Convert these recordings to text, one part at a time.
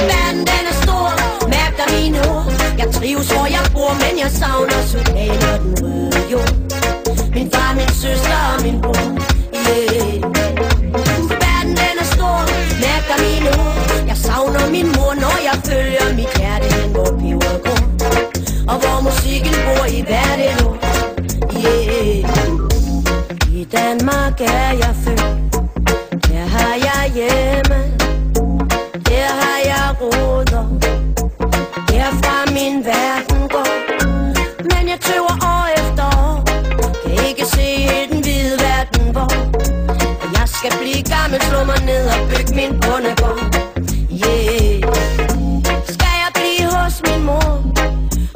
Verden den er stor, mærk dig mine ord. Jeg trives hvor jeg bor, men jeg savner Sudan og den røde jord. Min far, min søster og min bror, yeah. Verden den er stor, mærk dig mine ord. Jeg savner min mor, når jeg følger mit hjerte hen, hvor peberet går. Og hvor musikken bor i hvert et ord, yeah. I Danmark er jeg født, der har jeg hjemme, der har jeg roder, derfra min verden går. Men jeg tøver år efter år, kan ikke se helt den hvide verden hvor. Jeg skal blive gammel, slå mig ned og bygge min bondegård, yeah. Skal jeg blive hos min mor,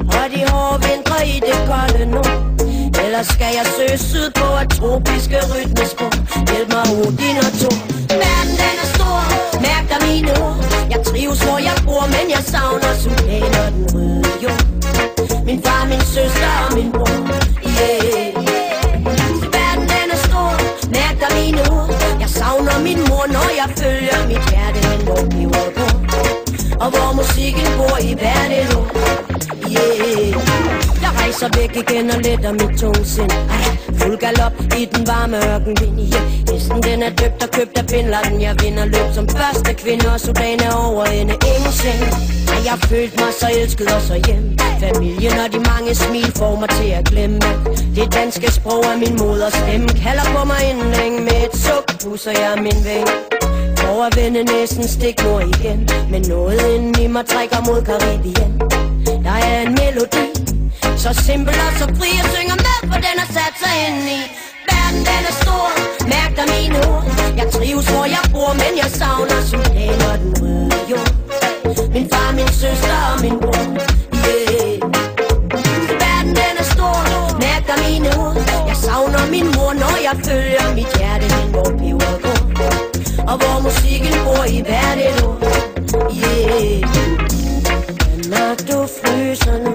og de hårde vintre i det kolde nord? Eller skal jeg søge sydpå af tropiske rytmespor? Hjælp mig Odin og Thor. Verden den er stor, mærk dig mine ord. Jeg trives hvor jeg bor, men jeg savner Sudan og den røde jord. Min far, min søster og min bror, yeah. Verden den er stor, mærk dig mine ord. Jeg savner min mor, når jeg følger mit hjerte hen, hvor peberet går. Og hvor musikken bor i hvert et ord, yeah. Jeg rejser væk igen og letter mit tungsind. Fuld galop i den varme ørkenvind, yeah. Hesten den er døbt og købt af Bin Laden. Jeg vinder løb som første kvinde, og Sudan er over ende ingenting. Jeg følte mig så elsket og så hjem. Familien og de mange smil får mig til at glemme. Det danske sprog er min moders stemme. Kalder på mig inden længe, med et suk pusser jeg min væg. For at vende næsten stik nord igen. Men noget inden i mig trækker mod Karibien. Der er en melodi, så simpel og så fri. Jeg synger med, for den har sat sig ind i. Verden den er stor, mærk dig mine ord. Jeg trives hvor jeg bor, men jeg savner Sudan og den røde jord. Min far, min søster og min bror, yeah. Verden den er stor, mærk dig mine ord. Jeg savner min mor, når jeg følger mit hjerte hen, hvor peberet går. Og hvor musikken bor i hvert et ord, yeah. Når du fryser nu,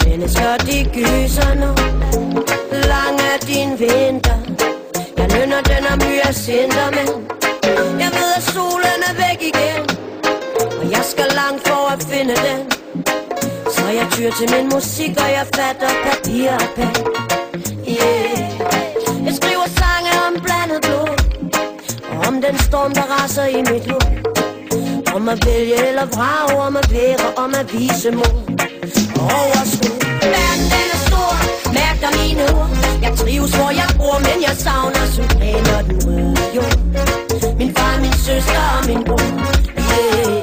mennesker de gyser nu. Lang er din vinter, jeg nynner den af myre sinter, men jeg ved at solen er væk igen, og jeg skal langt for at finde den. Så jeg tyr til min musik, og jeg fatter papir og pen, yeah. Jeg skriver sange om blandet blod, og om den storm der raser i mit hoved. Om at vælge eller vrage, om at være, om at vise mod og overskud. Verden den er stor, mærk dig mine ord. Jeg trives hvor jeg bor, men jeg savner Sudan og den røde jord. Min far, min søster og min bror, yeah.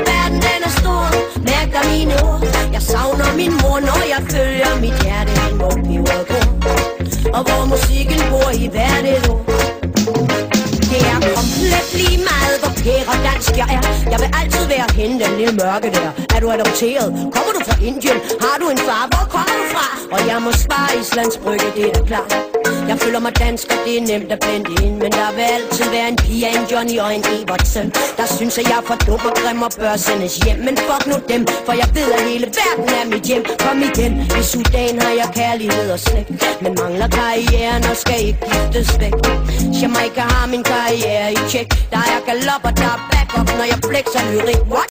Verden den er stor, mærk dig mine ord. Jeg savner min mor, når jeg følger mit hjerte hen, hvor peberet går. Og hvor musikken bor i hvert et ord. Det er komplet lige meget, hvor pære og dansk jeg er. Jeg vil altid være hende, den lille mørke der. Er du adopteret? Kommer du fra Indien? Har du en far? Hvor kommer du fra? Og jeg må svare Islands Brygge, det er da klart. Jeg føler mig dansk, og det er nemt at blende ind. Men der vil altid være en Pia, en Johnny og en Evertsen, der synes, at jeg er for dum og grim og bør sendes hjem. Men fuck nu dem, for jeg ved, at hele verden er mit hjem. Kom igen, i Sudan har jeg kærlighed og slægt, men mangler karrieren og skal ikke giftes væk. Jamaica har min karriere i tjek. Der er galop og der er backup, når jeg flexer lyrik. What?